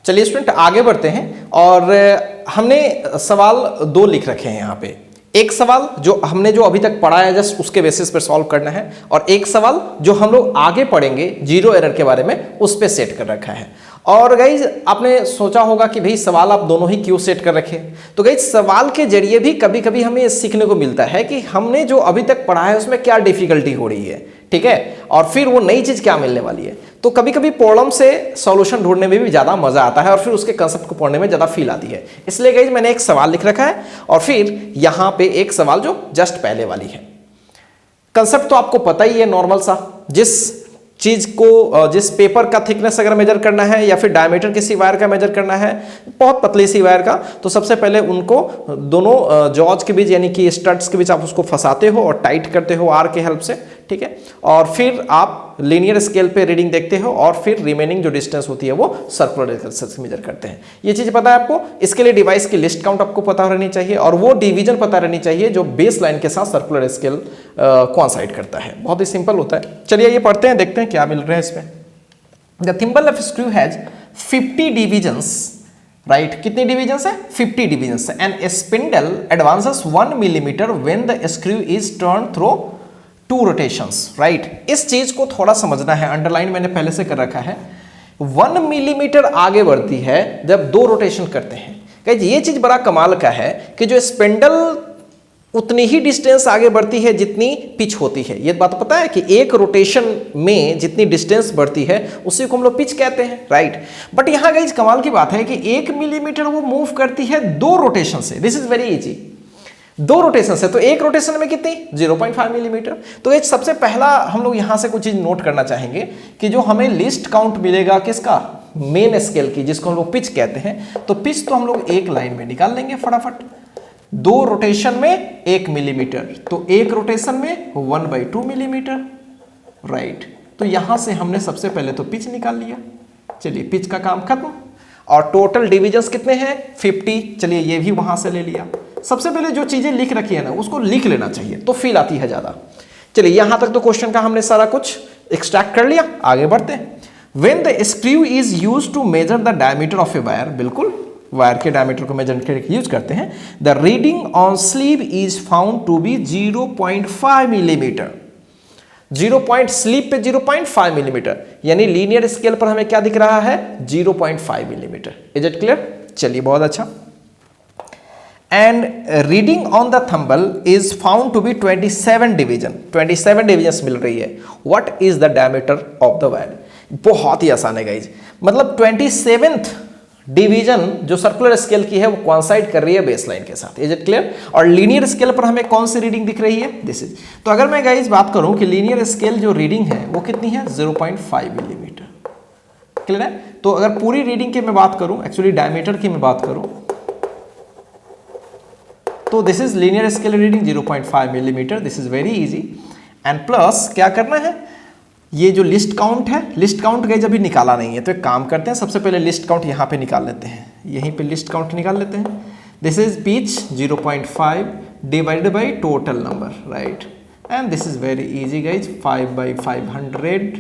चलिए स्टूडेंट आगे बढ़ते हैं और हमने सवाल 2 लिख रखे हैं यहाँ पे। एक सवाल जो हमने जो अभी तक पढ़ा है जस्ट उसके बेसिस पर सॉल्व करना है, और एक सवाल जो हम लोग आगे पढ़ेंगे जीरो एरर के बारे में उस पर सेट कर रखा है। और गाइज आपने सोचा होगा कि भाई सवाल आप दोनों ही क्यों सेट कर रखे, तो गाइज सवाल के जरिए भी कभी कभी हमें सीखने को मिलता है कि हमने जो अभी तक पढ़ा है उसमें क्या डिफिकल्टी हो रही है, ठीक है, और फिर वो नई चीज क्या मिलने वाली है। तो कभी कभी प्रॉब्लम से सॉल्यूशन ढूंढने में भी ज्यादा मजा आता है और फिर उसके कंसेप्ट को पढ़ने में ज्यादा फील आती है। इसलिए गाइज मैंने एक सवाल लिख रखा है और फिर यहां पे एक सवाल जो जस्ट पहले वाली है। कंसेप्ट तो आपको पता ही है नॉर्मल सा, जिस चीज को जिस पेपर का थिकनेस अगर मेजर करना है या फिर डायमीटर किसी वायर का मेजर करना है, बहुत पतली सी वायर का, तो सबसे पहले उनको दोनों जॉज के बीच यानी कि स्टड्स के बीच आप उसको फंसाते हो और टाइट करते हो आर के हेल्प से, ठीक है, और फिर आप लीनियर स्केल पे रीडिंग देखते हो और फिर रिमेनिंग जो डिस्टेंस होती है वो सर्कुलर से मेजर करते हैं। ये चीज पता है आपको। इसके लिए डिवाइस की लिस्ट काउंट आपको पता रहनी चाहिए और वो डिवीजन पता रहनी चाहिए जो बेस लाइन के साथ सर्कुलर स्केल कोइंसाइड करता है। बहुत ही सिंपल होता है। चलिए ये पढ़ते हैं, देखते हैं क्या मिल रहा है इसमें। The thimble of screw has 50 divisions, right, कितनी डिविजन्स है? 50 divisions. And spindle advances 1 millimetre when the screw is turn through 2 rotations, right. इस चीज को थोड़ा समझना है, अंडरलाइन मैंने पहले से कर रखा है। 1 मिलीमीटर आगे बढ़ती है जब 2 रोटेशन करते हैं। गाइस ये चीज बड़ा कमाल का है कि जो स्पिंडल उतनी ही डिस्टेंस आगे बढ़ती है जितनी पिच होती है। ये बात पता है कि एक रोटेशन में जितनी डिस्टेंस बढ़ती है उसी को हम लोग पिच कहते हैं, राइट। बट यहां गाइस कमाल की बात है कि 1 मिलीमीटर वो मूव करती है 2 रोटेशन से। This is very easy. 2 rotation से, तो एक रोटेशन में कितनी? 0.5 मिलीमीटर। तो ये सबसे पहला हम लोग यहां से कुछ चीज नोट करना चाहेंगे कि जो हमें लिस्ट काउंट मिलेगा किसका? मेन स्केल की, जिसको हम लोग पिच कहते हैं। तो पिच तो हम लोग एक लाइन में निकाल लेंगे फटाफट। 2 रोटेशन में 1 मिलीमीटर, तो एक रोटेशन में 1/2 मिलीमीटर, राइट। तो यहां से हमने सबसे पहले तो पिच निकाल लिया। चलिए पिच का काम खत्म। और टोटल डिविजन्स कितने हैं? 50। चलिए ये भी वहां से ले लिया। सबसे पहले जो चीजें लिख रखी है ना उसको लिख लेना चाहिए तो फील आती है ज्यादा। चलिए यहां तक तो क्वेश्चन का हमने सारा कुछ एक्सट्रैक्ट कर लिया। आगे बढ़ते हैं। When the screw is used to measure the diameter of a wire, बिल्कुल वायर के डायमीटर को मेजर करके यूज करते हैं। The reading on sleeve is found to be 0.5 millimetre. 0.5 millimetre, यानी लीनियर स्केल पर हमें क्या दिख रहा है? 0.5 मिलीमीटर। Is it clear? चलिए बहुत अच्छा। And reading on the thimble is found to be 27 division. 27 division मिल रही है। What is the diameter of the wire? बहुत ही आसान है गाइज। मतलब 27th डिवीजन जो सर्कुलर स्केल की है वो कोइंसाइड कर रही है बेस लाइन के साथ। Is it clear? और लीनियर स्केल पर हमें कौन सी रीडिंग दिख रही है? This is. तो अगर मैं गाइज बात करूं कि लीनियर स्केल जो रीडिंग है वो कितनी है? 0.5 मिलीमीटर। क्लियर है? तो अगर पूरी रीडिंग की मैं बात करूं, एक्चुअली डायमीटर की मैं बात करूं, तो this is linear scale reading 0.5 millimetre. This is very easy. And plus क्या करना है? ये जो लिस्ट काउंट है, लिस्ट काउंट गाइस अभी निकाला नहीं है, तो एक काम करते हैं, सबसे पहले लिस्ट काउंट यहाँ पे निकाल लेते हैं। यहीं पे लिस्ट काउंट निकाल लेते हैं। This is pitch 0.5 divided by total number, right. And this is very easy guys, 5/500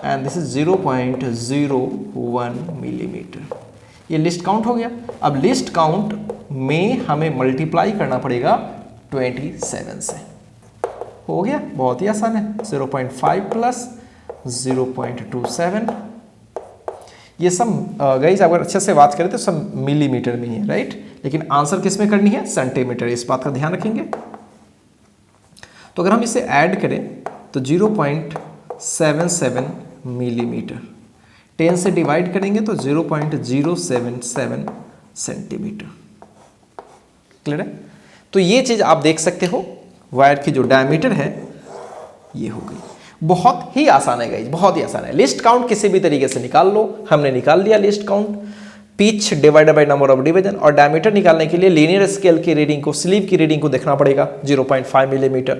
and this is 0.01 millimetre. ये लिस्ट काउंट हो गया। अब लिस्ट काउंट में हमें मल्टीप्लाई करना पड़ेगा 27 से। हो गया, बहुत ही आसान है। 0.5 प्लस 0.27। ये सब गाइस अगर अच्छे से बात करें तो सब मिलीमीटर में ही है, राइट। लेकिन आंसर किस में करनी है? सेंटीमीटर। इस बात का ध्यान रखेंगे। तो अगर हम इसे ऐड करें तो 0.77 मिलीमीटर, 10 से डिवाइड करेंगे तो 0.077 सेंटीमीटर। क्लियर है? तो ये चीज आप देख सकते हो, वायर की जो डायमीटर है ये हो गई। बहुत ही आसान है गाइस, बहुत ही आसान है। लिस्ट काउंट किसी भी तरीके से निकाल लो। हमने निकाल लिया list count. Pitch divided by number of division, और डायमीटर निकालने के लिए लीनियर स्केल की रीडिंग को, स्लीव की रीडिंग को देखना पड़ेगा 0.5 millimetre,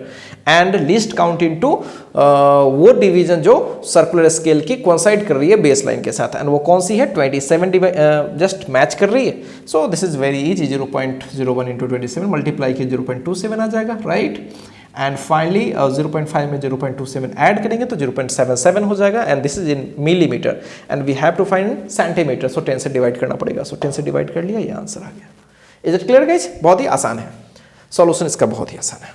and list count into वो डिवीजन जो सर्कुलर स्केल की कोइंसाइड कर रही है बेस लाइन के साथ, एंड वो कौन सी है? 27 जस्ट मैच कर रही है। So this is very easy. 0.01 into 27 multiply किए 0.27 आ जाएगा, राइट। एंड फाइनली 0.5 में 0.27 ऐड करेंगे तो 0.77 हो जाएगा, and this is in millimetre, and we have to find centimetre, so 10 से डिवाइड करना पड़ेगा, सो 10 से डिवाइड कर लिया, ये आंसर आ गया। Is it clear guys? बहुत ही आसान है, सॉल्यूशन इसका बहुत ही आसान है।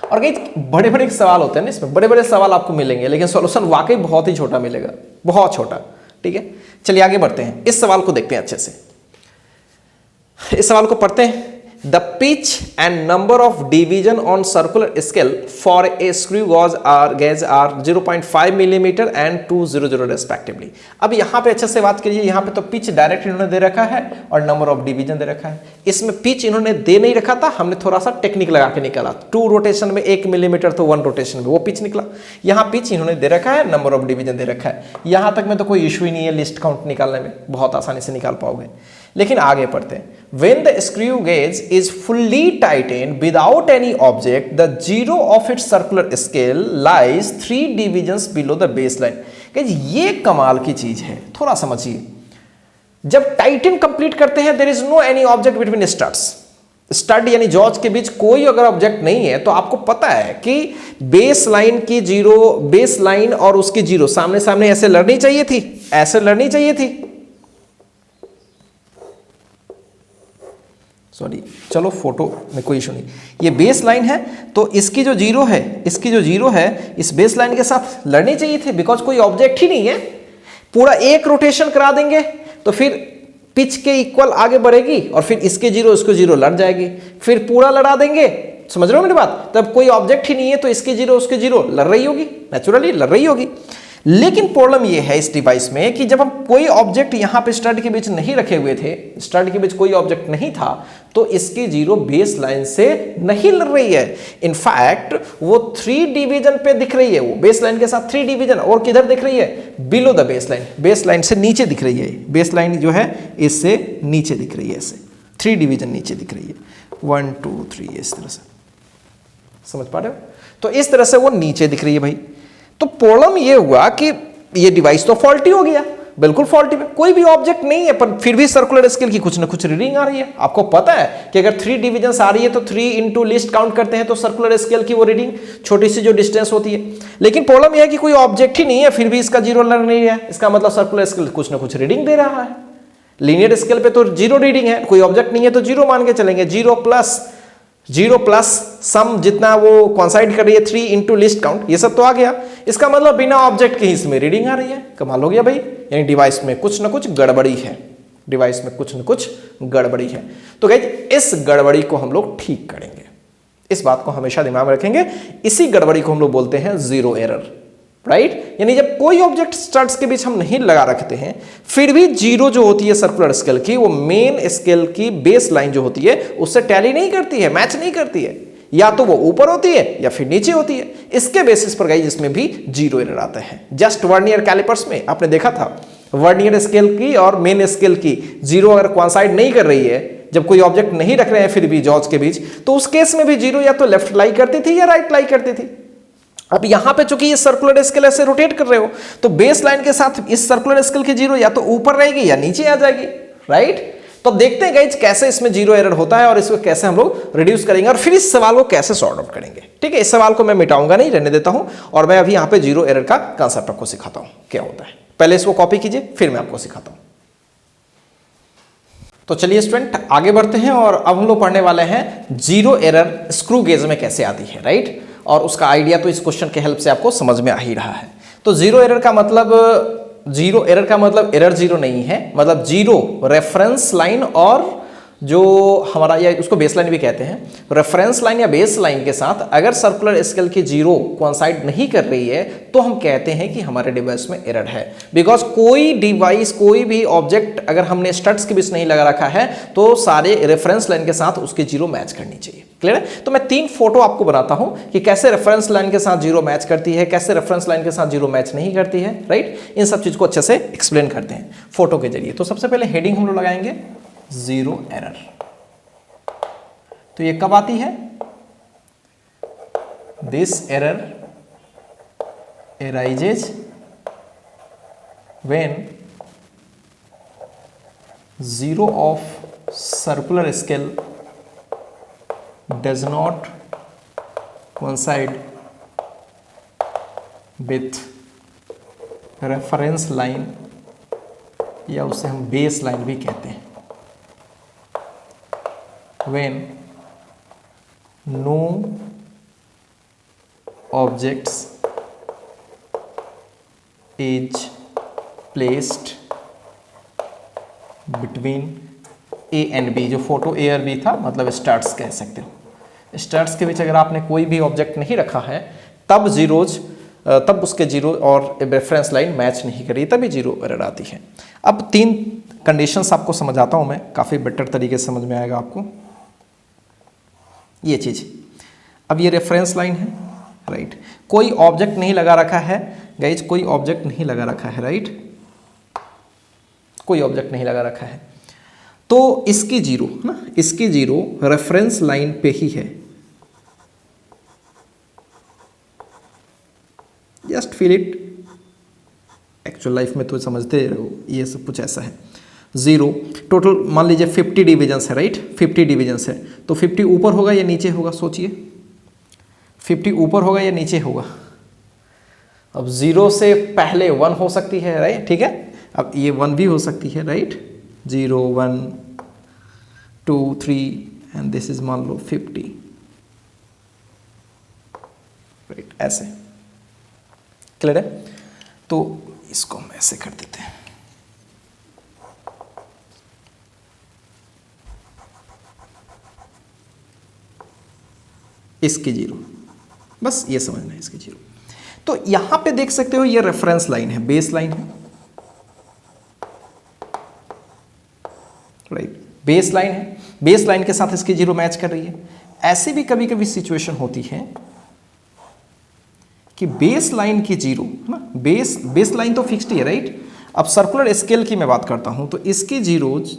और गाइस बड़े बड़े सवाल होते हैं ना इसमें, बड़े बड़े सवाल आपको मिलेंगे, लेकिन सॉल्यूशन वाकई बहुत ही छोटा मिलेगा, बहुत छोटा। ठीक है, चलिए आगे बढ़ते हैं, इस सवाल को देखते हैं अच्छे से। इस सवाल को पढ़ते हैं। The pitch and number of division on circular scale for a screw gauge are 0.5 millimetre and 200 respectively. अब यहां पे अच्छे से बात करिए, यहां पे तो पिच डायरेक्ट इन्होंने दे रखा है और नंबर ऑफ डिवीजन दे रखा है। इसमें पिच इन्होंने दे नहीं रखा था, हमने थोड़ा सा टेक्निक लगा के निकाला, 2 रोटेशन में 1 मिलीमीटर तो 1 रोटेशन में वो पिच निकला। यहां पिच इन्होंने दे रखा है, नंबर ऑफ डिवीजन दे रखा है। यहां तक में तो कोई इशू ही नहीं है लिस्ट काउंट निकालने में, बहुत आसानी से निकाल पाओगे। लेकिन आगे पढ़ते हैं। When the screw gauge is fully tightened without any object, the zero of its circular scale lies 3 divisions below the baseline। ये कमाल की चीज है, थोड़ा समझिए। जब टाइटन कंप्लीट करते हैं, there is no any object between studs, stud यानी जॉज के बीच कोई अगर ऑब्जेक्ट नहीं है, तो आपको पता है कि बेस लाइन की जीरो, बेस लाइन और उसकी जीरो सामने सामने ऐसे लड़नी चाहिए थी, ऐसे लड़नी चाहिए थी। सॉरी, चलो फोटो में कोई इशू नहीं। ये बेस लाइन है, तो इसकी जो जीरो है, इसकी जो जीरो है इस बेस लाइन के साथ लड़नी चाहिए थी, बिकॉज कोई ऑब्जेक्ट ही नहीं है। पूरा एक रोटेशन करा देंगे तो फिर पिच के इक्वल आगे बढ़ेगी, और फिर इसके जीरो इसको जीरो लड़ जाएगी। फिर पूरा लड़ा देंगे, समझ रहे हो मेरी बात? तब कोई ऑब्जेक्ट ही नहीं है, तो इसके जीरो उसके जीरो लड़ रही होगी, नेचुरली लड़ रही होगी। लेकिन प्रॉब्लम यह है इस डिवाइस में कि जब हम कोई ऑब्जेक्ट यहां पे स्टड के बीच नहीं रखे हुए थे, स्टड के बीच कोई ऑब्जेक्ट नहीं था, तो इसकी जीरो बेस लाइन से नहीं लड़ रही है। इनफैक्ट वो 3 डिवीजन पे दिख रही है, वो बेस लाइन के साथ 3 डिवीजन, और किधर दिख रही है? Below the base line, base line से नीचे दिख रही है। बेस लाइन जो है इससे नीचे दिख रही है, ऐसे 3 डिवीजन नीचे दिख रही है, 1 2 3, इस तरह से, समझ पा रहे हो? तो इस तरह से वो नीचे दिख रही है भाई। तो प्रॉब्लम ये हुआ कि ये डिवाइस तो फॉल्टी हो गया, बिल्कुल फॉल्टी में, कोई भी ऑब्जेक्ट नहीं है, पर फिर भी सर्कुलर स्केल की कुछ ना कुछ रीडिंग आ रही है। आपको पता है कि अगर 3 डिवीजन आ रही है तो 3 इंटू लिस्ट काउंट करते हैं, तो सर्कुलर स्केल की वो रीडिंग छोटी सी जो डिस्टेंस होती है। लेकिन प्रॉब्लम यह है कि कोई ऑब्जेक्ट ही नहीं है, फिर भी इसका जीरो लड़ नहीं है। इसका मतलब सर्कुलर स्केल कुछ ना कुछ रीडिंग दे रहा है। लीनियर स्केल पे तो जीरो रीडिंग है, कोई ऑब्जेक्ट नहीं है तो जीरो मान के चलेंगे। जीरो प्लस सम जितना वो कॉन्साइड कर रही है 3 इंटू लिस्ट काउंट, ये सब तो आ गया। इसका मतलब बिना ऑब्जेक्ट के ही इसमें रीडिंग आ रही है। कमाल हो गया भाई, यानी डिवाइस में कुछ ना कुछ गड़बड़ी है, डिवाइस में कुछ ना कुछ गड़बड़ी है। तो गाइस इस गड़बड़ी को हम लोग ठीक करेंगे, इस बात को हमेशा दिमाग में रखेंगे। इसी गड़बड़ी को हम लोग बोलते हैं जीरो एरर, राइट? यानी जब कोई ऑब्जेक्ट स्टड्स के बीच हम नहीं लगा रखते हैं, फिर भी जीरो जो होती है सर्कुलर स्केल की, वो मेन स्केल की बेस लाइन जो होती है उससे टैली नहीं करती है, मैच नहीं करती है। या तो वो ऊपर होती है या फिर नीचे होती है। इसके बेसिस पर गाइस इसमें भी जीरो एरर आता है। जस्ट वर्नियर कैलिपर्स में आपने देखा था, वर्नियर स्केल की और मेन स्केल की जीरो अगर कोइंसाइड नहीं कर रही है, जब कोई ऑब्जेक्ट नहीं रख रहे हैं फिर भी जॉज के बीच, तो उस केस में भी जीरो या तो लेफ्ट लाई करती थी या राइट लाई करती थी। अब यहां पे चूंकि ये सर्कुलर स्केल ऐसे रोटेट कर रहे हो, तो बेस लाइन के साथ इस सर्कुलर स्केल की जीरो या तो ऊपर रहेगी या नीचे आ जाएगी, राइट? तो देखते हैं गाइस कैसे इसमें जीरो एरर होता है और इसको कैसे हम लोग रिड्यूस करेंगे, और फिर इस सवाल को कैसे सॉर्ट आउट करेंगे। ठीक है, इस सवाल को मैं मिटाऊंगा नहीं, रहने देता हूं, और मैं अभी यहां पे जीरो एरर का कांसेप्ट आपको सिखाता हूं क्या होता है। पहले इसको कॉपी कीजिए, फिर मैं आपको सिखाता हूं। तो चलिए स्टूडेंट आगे बढ़ते हैं, और अब हम लोग पढ़ने वाले हैं जीरो एरर स्क्रू गेज में कैसे आती है, राइट? और उसका आइडिया तो इस क्वेश्चन के हेल्प से आपको समझ में आ ही रहा है। तो जीरो एरर का मतलब एरर जीरो नहीं है, मतलब जीरो रेफरेंस लाइन और जो हमारा या उसको बेस लाइन भी कहते हैं, रेफरेंस लाइन या बेस लाइन के साथ अगर सर्कुलर स्केल की जीरो कोइंसाइड नहीं कर रही है, तो हम कहते हैं कि हमारे डिवाइस में एरर है। बिकॉज कोई डिवाइस, कोई भी ऑब्जेक्ट अगर हमने स्टड्स के बीच नहीं लगा रखा है, तो सारे रेफरेंस लाइन के साथ उसकी जीरो मैच करनी चाहिए। क्लियर है? तो मैं 3 फोटो आपको बनाता हूं कि कैसे रेफरेंस लाइन के साथ जीरो मैच करती है, कैसे रेफरेंस लाइन के साथ जीरो मैच नहीं करती है, राइट? इन सब चीज को अच्छे से एक्सप्लेन करते हैं फोटो के जरिए। तो सबसे पहले हेडिंग हम लोग लगाएंगे जीरो एरर। तो ये कब आती है? This error arises when zero of circular scale does not coincide with reference line, या उसे हम बेस लाइन भी कहते हैं, when no objects is placed between A and B, जो फोटो A और B था, मतलब स्टार्ट्स कह सकते हो। स्टार्ट्स के बीच अगर आपने कोई भी ऑब्जेक्ट नहीं रखा है तब तब उसके जीरो और रेफरेंस लाइन मैच नहीं करी, तभी जीरो एरर आती है। अब 3 कंडीशंस आपको समझाता हूं मैं, काफ़ी बेटर तरीके से समझ में आएगा आपको ये चीज़। अब ये रेफरेंस लाइन है, राइट, कोई ऑब्जेक्ट नहीं लगा रखा है गाइज, कोई ऑब्जेक्ट नहीं लगा रखा है, राइट, कोई ऑब्जेक्ट नहीं लगा रखा है, तो इसकी जीरो ना, इसकी जीरो रेफरेंस लाइन पे ही है। Just feel it, actual life में तो समझते हो ये सब कुछ ऐसा है। जीरो टोटल मान लीजिए 50 डिविजन्स है, राइट, 50 डिविजन्स है, तो 50 ऊपर होगा या नीचे होगा, सोचिए 50 ऊपर होगा या नीचे होगा। अब जीरो से पहले 1 हो सकती है, राइट, ठीक है, अब ये 1 भी हो सकती है, राइट, 0 1 2 3 एंड दिस इज मान लो 50, राइट, ऐसे क्लियर है। तो इसको हम ऐसे कर देते हैं, इसकी जीरो, बस ये समझना है इसकी जीरो। तो यहां पे देख सकते हो ये रेफरेंस लाइन है, बेस लाइन है, राइट, बेस लाइन है, बेस लाइन के साथ इसकी जीरो मैच कर रही है। ऐसी भी कभी कभी सिचुएशन होती है कि बेस लाइन की जीरो ना, बेस लाइन तो फिक्स्ड ही है, राइट। अब सर्कुलर स्केल की मैं बात करता हूं तो इसकी जीरोज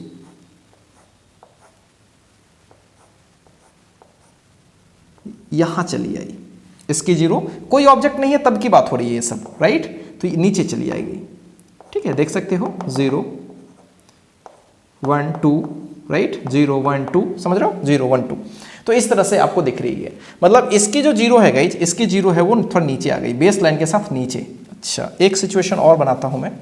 यहां चली आई, इसकी जीरो, कोई ऑब्जेक्ट नहीं है तब की बात हो रही है ये सब, राइट, तो ये नीचे चली आएगी, ठीक है, देख सकते हो 0 1 2, राइट, 0 1 2, समझ रहे हो, 0 1 2, तो इस तरह से आपको दिख रही है। मतलब इसकी जो जीरो है गाइज, इसकी जीरो है वो थोड़ा नीचे आ गई, बेस लाइन के साथ नीचे। अच्छा, एक सिचुएशन और बनाता हूं मैं,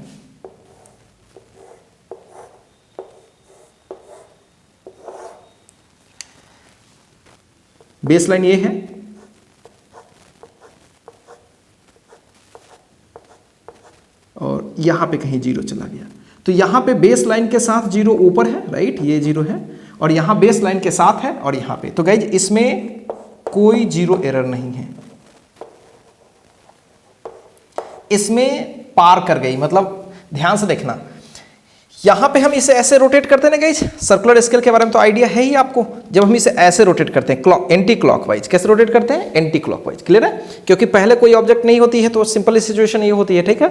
बेस लाइन ये है, और यहां पे कहीं जीरो चला गया, तो यहां पे बेस लाइन के साथ जीरो ऊपर है, राइट, ये जीरो है, और यहां बेस लाइन के साथ है, और यहां पे, तो गाइज इसमें कोई जीरो एरर नहीं है, इसमें पार कर गई। मतलब ध्यान से देखना, यहां पे हम इसे ऐसे रोटेट करते हैं ना गाइज, सर्कुलर स्केल के बारे में तो आइडिया है ही आपको, जब हम इसे ऐसे रोटेट करते हैं एंटी क्लॉकवाइज, कैसे रोटेट करते हैं, एंटी क्लॉकवाइज, क्लियर है, क्योंकि पहले कोई ऑब्जेक्ट नहीं होती है तो सिंपल सिचुएशन ये होती है, ठीक है,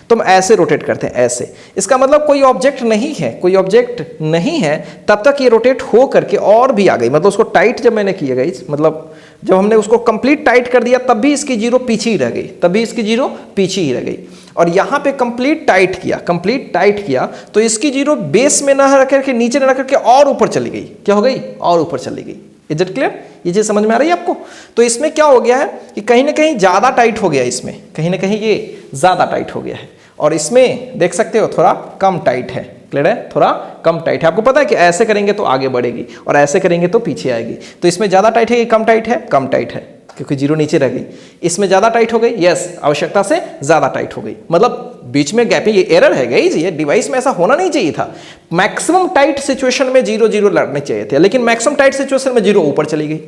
तो हम ऐसे रोटेट करते हैं, ऐसे, इसका मतलब कोई ऑब्जेक्ट नहीं है, कोई ऑब्जेक्ट नहीं है, तब तक ये रोटेट हो करके और भी आ गई, मतलब उसको टाइट जब मैंने किया गाइज, मतलब जब हमने उसको कंप्लीट टाइट कर दिया तब भी इसकी जीरो पीछे ही रह गई, तब भी इसकी जीरो पीछे ही रह गई, और यहां पे कंप्लीट टाइट किया तो इसकी जीरो बेस में ना रख करके, नीचे ना रख करके और ऊपर चली गई, क्या हो गई, और ऊपर चली गई। इज इट क्लियर, ये चीज समझ में आ रही है आपको। तो इसमें क्या हो गया है कि कहीं ना कहीं ज्यादा टाइट हो गया, इसमें कहीं ना कहीं ये ज्यादा टाइट हो गया है, और इसमें देख सकते हो थोड़ा कम टाइट है, क्लियर है, थोड़ा कम टाइट है। आपको पता है कि ऐसे करेंगे तो आगे बढ़ेगी और ऐसे करेंगे तो पीछे आएगी, तो इसमें ज्यादा टाइट है कि कम टाइट है, कम टाइट है, क्योंकि जीरो नीचे रह गई। इसमें ज्यादा टाइट हो गई, यस, आवश्यकता से ज्यादा टाइट हो गई, मतलब बीच में गैप है, ये एरर है गाइस, ये डिवाइस में ऐसा होना नहीं चाहिए था। मैक्सिमम टाइट सिचुएशन में 0 0 लड़ने चाहिए थे, लेकिन मैक्सिमम टाइट सिचुएशन में 0 ऊपर चली गई,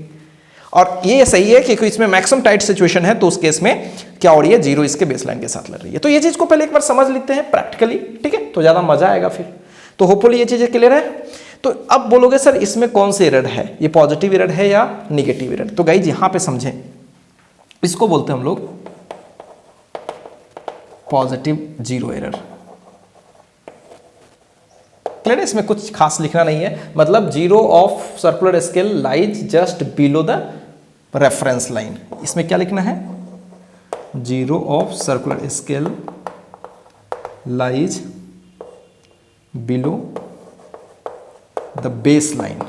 और ये सही है क्योंकि इसमें मैक्सिमम टाइट सिचुएशन है, तो उस केस में क्या हो रही है, 0 इसके बेसलाइन के साथ लड़ रही है। तो ये चीज को पहले एक बार समझ लेते हैं प्रैक्टिकली, ठीक है, तो ज्यादा मजा आएगा फिर। तो होपफुली ये चीजें क्लियर है। तो अब बोलोगे सर इसमें कौन से एरर है, ये पॉजिटिव एरर है या निगेटिव एरर। तो गाइज यहां पे समझें, इसको बोलते हैं हम लोग पॉजिटिव जीरो एरर। क्लियर है, इसमें कुछ खास लिखना नहीं है, मतलब zero of circular scale lies just below the reference line. इसमें क्या लिखना है, zero of circular scale lies below the base line,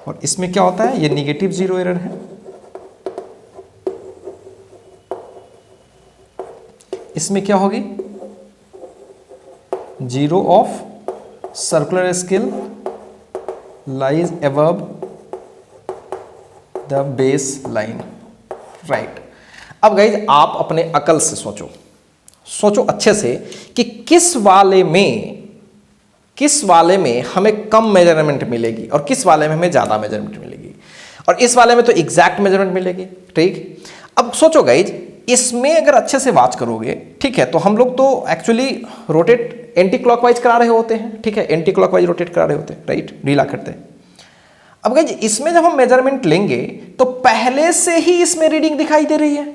और इसमें क्या होता है, ये निगेटिव जीरो एरर है। इसमें क्या होगी, zero of circular scale lies above the base line, right. अब गाइज आप अपने अकल से सोचो अच्छे से कि किस वाले में हमें कम मेजरमेंट मिलेगी और किस वाले में हमें ज्यादा मेजरमेंट मिलेगी। और इस वाले में तो एग्जैक्ट मेजरमेंट मिलेगी, ठीक। अब सोचो गाइज, इसमें अगर अच्छे से वॉच करोगे, ठीक है, तो हम लोग तो एक्चुअली रोटेट एंटी क्लॉकवाइज करा रहे होते हैं, ठीक है, एंटी क्लॉकवाइज रोटेट करा रहे होते हैं, राइट, ढीला करते हैं। अब गाइज इसमें जब हम मेजरमेंट लेंगे तो पहले से ही इसमें रीडिंग दिखाई दे रही है।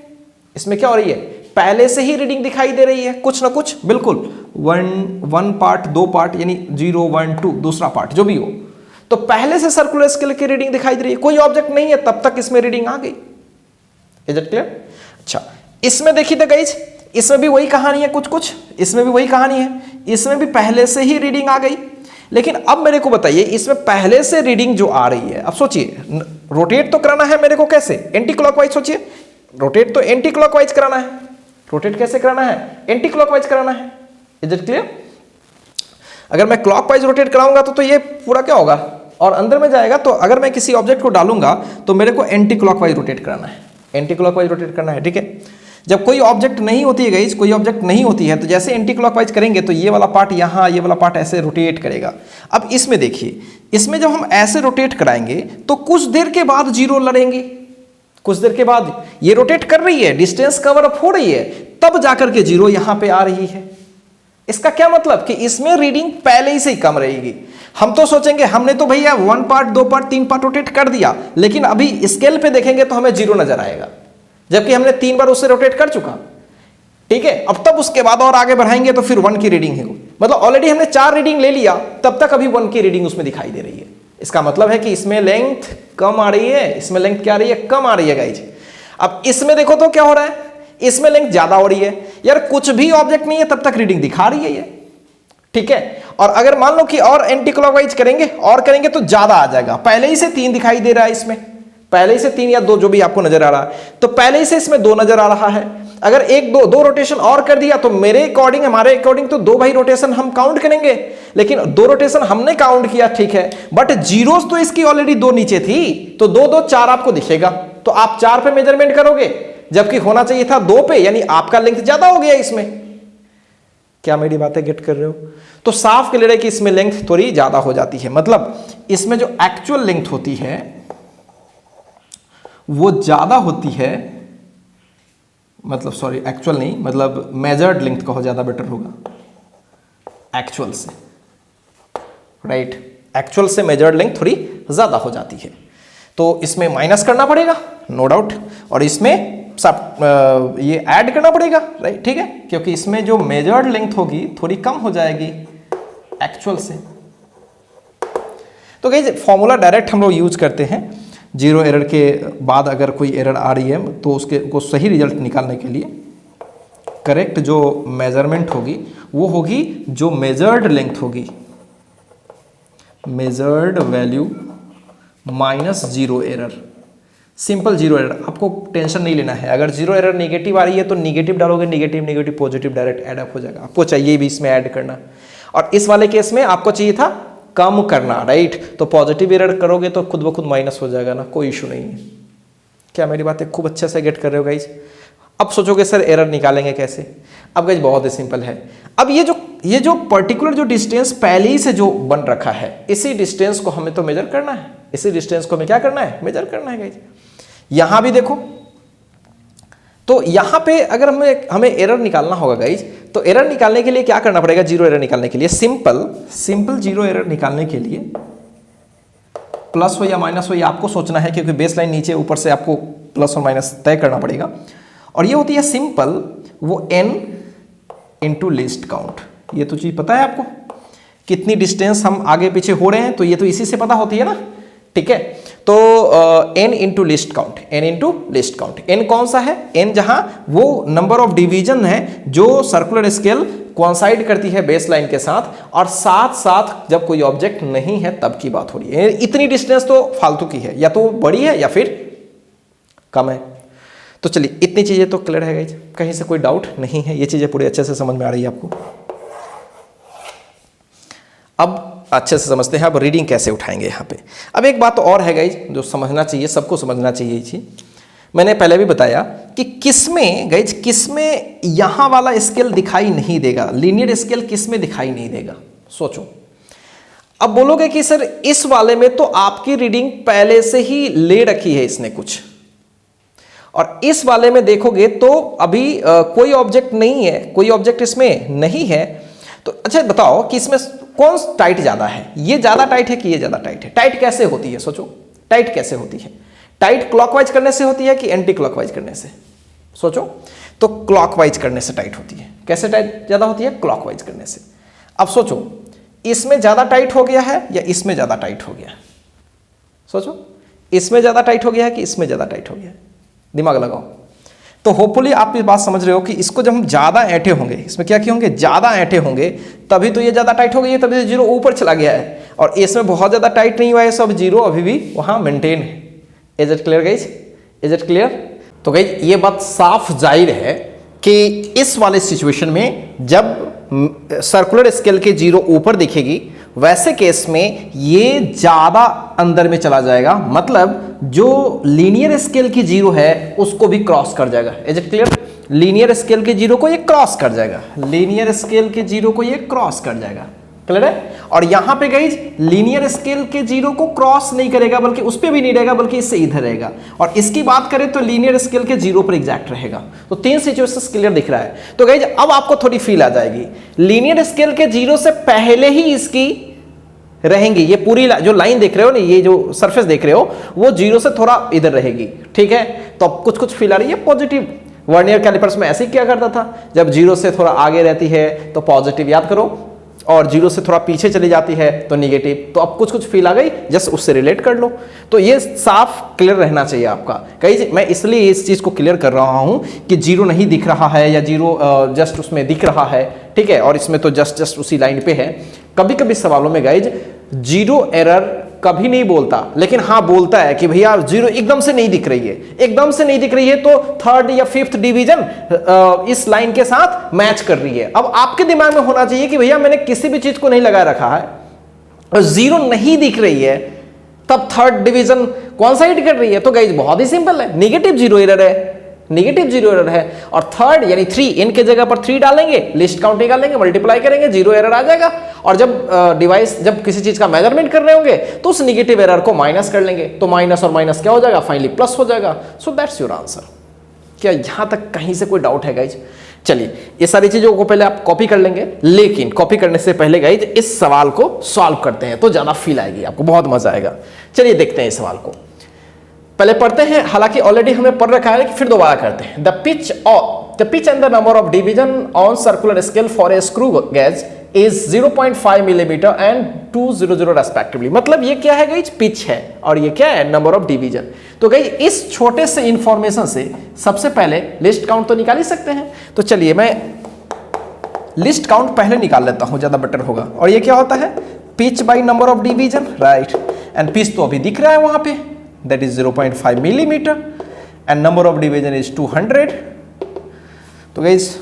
इसमें क्या हो रही है, पहले से ही रीडिंग दिखाई दे रही है, कुछ ना कुछ, बिल्कुल वन पार्ट, दो पार्ट, यानी 0 1 2 दूसरा पार्ट जो भी हो, तो पहले से सर्कुलर स्केल की रीडिंग दिखाई दे रही है। कोई ऑब्जेक्ट नहीं है तब तक इसमें रीडिंग आ गई। Is it clear? अच्छा, इसमें देखिए तो गाइज, इसमें भी वही कहानी है, कुछ इसमें भी वही कहानी है। इसमें भी पहले से ही रीडिंग आ गई। लेकिन अब मेरे को बताइए, इसमें पहले से रीडिंग जो आ रही है, अब सोचिए, रोटेट तो कराना है मेरे को, कैसे, एंटी क्लॉकवाइज। सोचिए, रोटेट तो एंटी क्लॉकवाइज कराना है। रोटेट कैसे कराना है, एंटी क्लॉकवाइज कराना है। Is it clear? अगर मैं क्लॉकवाइज रोटेट कराऊंगा तो ये पूरा क्या होगा, और अंदर में जाएगा। तो अगर मैं किसी ऑब्जेक्ट को डालूंगा तो मेरे को एंटी क्लॉकवाइज रोटेट कराना है, एंटी क्लॉकवाइज रोटेट करना है, ठीक है। जब कोई ऑब्जेक्ट नहीं होती है गाइस, कोई ऑब्जेक्ट नहीं होती है, तो जैसे एंटी क्लॉकवाइज करेंगे तो ये वाला पार्ट यहाँ, ये वाला पार्ट ऐसे रोटेट करेगा। अब इसमें देखिए, इसमें जब हम ऐसे रोटेट कराएंगे तो कुछ देर के बाद जीरो लड़ेंगे, कुछ देर के बाद ये रोटेट कर रही है, डिस्टेंस कवर अप हो रही है, तब जाकर के जीरो यहां पे आ रही है। इसका क्या मतलब कि इसमें रीडिंग पहले ही से ही कम रहेगी। हम तो सोचेंगे हमने तो भैया 1 पार्ट 2 पार्ट 3 पार्ट रोटेट कर दिया, लेकिन अभी स्केल पे देखेंगे तो हमें जीरो नजर आएगा, जबकि हमने 3 बार उससे रोटेट कर चुका, ठीक है। अब तब उसके बाद और आगे बढ़ाएंगे तो फिर 1 की रीडिंग है, मतलब ऑलरेडी हमने 4 रीडिंग ले लिया, तब तक अभी 1 की रीडिंग उसमें दिखाई दे रही है। इसका मतलब है कि इसमें लेंथ कम आ रही है, इसमें लेंथ क्या आ रही है, कम आ रही है गाइज। अब इसमें देखो तो क्या हो रहा है, इसमें लेंथ ज्यादा हो रही है। यार कुछ भी ऑब्जेक्ट नहीं है तब तक रीडिंग दिखा रही है ये, ठीक है। और अगर मान लो कि और एंटी क्लॉकवाइज करेंगे तो ज्यादा आ जाएगा। पहले ही से 3 दिखाई दे रहा है इसमें, पहले ही से 3 या 2 जो भी आपको नजर आ रहा है, तो पहले ही से इसमें 2 नजर आ रहा है। अगर 1 2 रोटेशन और कर दिया तो मेरे अकॉर्डिंग, हमारे अकॉर्डिंग तो 2 भाई रोटेशन हम काउंट करेंगे, लेकिन 2 रोटेशन हमने काउंट किया, ठीक है, बट जीरोस तो इसकी ऑलरेडी 2 नीचे थी, तो 2 2 4 आपको दिखेगा, तो आप 4 पे मेजरमेंट करोगे, जबकि होना चाहिए था 2 पे, यानी आपका लेंथ ज्यादा हो गया इसमें। क्या मेरी बातें गेट कर रहे हो? तो साफ क्लियर है कि इसमें लेंथ थोड़ी ज्यादा हो जाती है, मतलब इसमें जो एक्चुअल लेंथ होती है वो ज्यादा होती है, मतलब सॉरी एक्चुअल नहीं, मतलब मेजर्ड लेंथ कहो, ज्यादा बेटर होगा एक्चुअल से, राइट। एक्चुअल से मेजर्ड लेंथ थोड़ी ज्यादा हो जाती है, तो इसमें माइनस करना पड़ेगा, नो डाउट, और इसमें सब ये ऐड करना पड़ेगा, राइट, ठीक है, क्योंकि इसमें जो मेजर्ड लेंथ होगी थोड़ी कम हो जाएगी एक्चुअल से। तो गाइस फॉर्मूला डायरेक्ट हम लोग यूज करते हैं। जीरो एरर के बाद अगर कोई एरर आ रही है तो उसके को सही रिजल्ट निकालने के लिए करेक्ट जो मेजरमेंट होगी वो होगी जो मेजर्ड लेंथ होगी, measured value minus zero error, simple zero error. आपको टेंशन नहीं लेना है, अगर जीरो एरर नेगेटिव आ रही है तो नेगेटिव डालोगे, negative negative positive direct add up हो जाएगा। आपको चाहिए भी इसमें ऐड करना, और इस वाले केस में आपको चाहिए था कम करना, राइट, तो पॉजिटिव एरर करोगे तो खुद ब खुद माइनस हो जाएगा ना, कोई इशू नहीं है। क्या मेरी बातें खूब अच्छे से गेट कर रहे हो गाइज? अब सोचोगे सर एरर निकालेंगे कैसे? अब गाइज बहुत ही सिंपल है। अब ये जो पर्टिकुलर जो डिस्टेंस पहले ही से जो बन रखा है, इसी डिस्टेंस को हमें तो मेजर करना है, इसी डिस्टेंस को हमें क्या करना है, मेजर करना है गाइज। यहां भी देखो, तो यहां पे अगर हमें एरर निकालना होगा गाइज, तो एरर निकालने के लिए क्या करना पड़ेगा? जीरो एरर निकालने के लिए सिंपल जीरो एरर निकालने के लिए प्लस हो या माइनस हो ये आपको सोचना है, क्योंकि बेस लाइन नीचे ऊपर से आपको प्लस और माइनस तय करना पड़ेगा। और ये होती है सिंपल वो n इंटू लीस्ट काउंट। ये तो चीज पता है आपको, कितनी डिस्टेंस हम आगे पीछे हो रहे हैं, तो ये तो इसी से पता होती है ना, ठीक है। तो n into list count, n into list count. n कौन सा है? n जहां वो नंबर ऑफ डिवीजन है जो सर्कुलर स्केल कोइंसाइड करती है बेस लाइन के साथ, और साथ साथ जब कोई ऑब्जेक्ट नहीं है तब की बात हो रही है। इतनी डिस्टेंस तो फालतू की है, या तो बड़ी है या फिर कम है। तो चलिए इतनी चीजें तो क्लियर है गाइस, कहीं से कोई डाउट नहीं है, ये चीजें पूरी अच्छे से समझ में आ रही है आपको। अब अच्छे से समझते हैं अब रीडिंग कैसे उठाएंगे यहाँ पे। अब एक बात और है गाइज जो समझना चाहिए, सबको समझना चाहिए ये चीज। मैंने पहले भी बताया कि किसमें गाइज, किसमें यहाँ वाला स्केल दिखाई नहीं देगा, लीनियर स्केल किसमें दिखाई नहीं देगा। सोचो, अब बोलोगे कि सर इस वाले में तो आपकी रीडिंग पहले से ही ले रखी है इसने कुछ, और इस वाले में देखोगे तो अभी कोई ऑब्जेक्ट नहीं है, कोई ऑब्जेक्ट इसमें नहीं है। तो अच्छा बताओ कि इसमें कौन टाइट ज्यादा है, ये ज्यादा टाइट है कि ये ज्यादा टाइट है? टाइट कैसे होती है? सोचो, टाइट कैसे होती है? टाइट क्लॉकवाइज करने से होती है कि एंटी क्लॉकवाइज करने से? सोचो, तो क्लॉकवाइज करने से टाइट होती है। कैसे टाइट ज्यादा होती है? क्लॉकवाइज करने से। अब सोचो, इसमें ज्यादा टाइट हो गया है या इसमें ज्यादा टाइट हो गया? सोचो, इसमें ज्यादा टाइट हो गया है कि इसमें ज्यादा टाइट हो गया? दिमाग लगाओ। तो होपफुली आप ये बात समझ रहे हो कि इसको जब हम ज्यादा ऐंठे होंगे, इसमें क्या किए होंगे, ज्यादा ऐंठे होंगे, तभी तो ये ज्यादा टाइट हो गई है, तभी तो जीरो ऊपर चला गया है। और इसमें बहुत ज्यादा टाइट नहीं हुआ है, सब जीरो अभी भी वहां मेंटेन है। Is it clear guys? Is it clear? तो गाइज ये बात साफ जाहिर है कि इस वाले सिचुएशन में जब सर्कुलर स्केल के जीरो ऊपर दिखेगी, वैसे केस में ये ज्यादा अंदर में चला जाएगा, मतलब जो लीनियर स्केल की जीरो है उसको भी क्रॉस कर जाएगा। Is it clear? Linear scale के जीरो को ये क्रॉस कर जाएगा, लीनियर स्केल के जीरो को ये क्रॉस कर जाएगा। क्लियर है? और यहां पे गाइज लीनियर स्केल के जीरो को क्रॉस नहीं करेगा, बल्कि उस पे भी नहीं रहेगा, बल्कि इससे इधर रहेगा। और इसकी बात करें तो लीनियर स्केल के जीरो पर एग्जैक्ट रहेगा। तो तीन सिचुएशंस क्लियर दिख रहा है। तो गाइज अब आपको थोड़ी फील आ जाएगी, लीनियर स्केल के जीरो से पहले ही इसकी रहेंगी, ये पूरी जो लाइन देख रहे हो ना, ये जो सरफेस देख रहे हो, वो जीरो से थोड़ा इधर रहेगी। ठीक है? तो अब कुछ कुछ फील आ रही है पॉजिटिव। वर्नियर कैलिपर्स में ऐसे ही क्या करता था, जब जीरो से थोड़ा आगे रहती है तो पॉजिटिव याद करो, और जीरो से थोड़ा पीछे चली जाती है तो निगेटिव। तो अब कुछ कुछ फील आ गई, जस्ट उससे रिलेट कर लो। तो ये साफ क्लियर रहना चाहिए आपका। कहीं मैं इसलिए इस चीज को क्लियर कर रहा हूं कि जीरो नहीं दिख रहा है या जीरो जस्ट उसमें दिख रहा है, ठीक है, और इसमें तो जस्ट उसी लाइन पे है। कभी कभी सवालों में गाइज जीरो एरर कभी नहीं बोलता, लेकिन हाँ बोलता है कि भैया जीरो एकदम से नहीं दिख रही है, एकदम से नहीं दिख रही है, तो थर्ड या फिफ्थ डिवीजन इस लाइन के साथ मैच कर रही है। अब आपके दिमाग में होना चाहिए कि भैया मैंने किसी भी चीज को नहीं लगाए रखा है और जीरो नहीं दिख रही है, तब थर्ड डिवीजन कौन साइड कर रही है? तो गाइज बहुत ही सिंपल है, निगेटिव जीरो एरर है, निगेटिव जीरो एरर है। और थर्ड यानी 3, इनके जगह पर 3 डालेंगे, लिस्ट काउंट निकालेंगे, मल्टीप्लाई करेंगे, जीरो एरर आ जाएगा। और जब डिवाइस जब किसी चीज का मेजरमेंट कर रहे होंगे तो उस निगेटिव एरर को माइनस कर लेंगे, तो माइनस और माइनस क्या हो जाएगा, फाइनली प्लस हो जाएगा। So that's your answer. क्या यहां तक कहीं से कोई डाउट है गाइज? चलिए ये सारी चीजों को पहले आप कॉपी कर लेंगे, लेकिन कॉपी करने से पहले गाइज इस सवाल को सॉल्व करते हैं तो ज्यादा फील आएगी आपको, बहुत मजा आएगा। चलिए देखते हैं इस सवाल को, पहले पढ़ते हैं। हालांकि ऑलरेडी हमने पढ़ रखा है, फिर दोबारा करते हैं। The pitch and the number of division on circular scale for a screw gauge is 0.5 millimetre and 200 respectively. मतलब ये क्या है गाइज, पिच है, और ये क्या है, नंबर ऑफ डिवीजन। तो गाइज इस छोटे से इंफॉर्मेशन से सबसे पहले लिस्ट काउंट तो निकाल ही सकते हैं। तो चलिए मैं लिस्ट काउंट पहले निकाल लेता हूं, ज्यादा बेटर होगा। और ये क्या होता है, pitch by number of division, right. And pitch तो अभी दिख रहा है वहां पे, that is 0.5 millimeter and number of division is 200। तो गाइस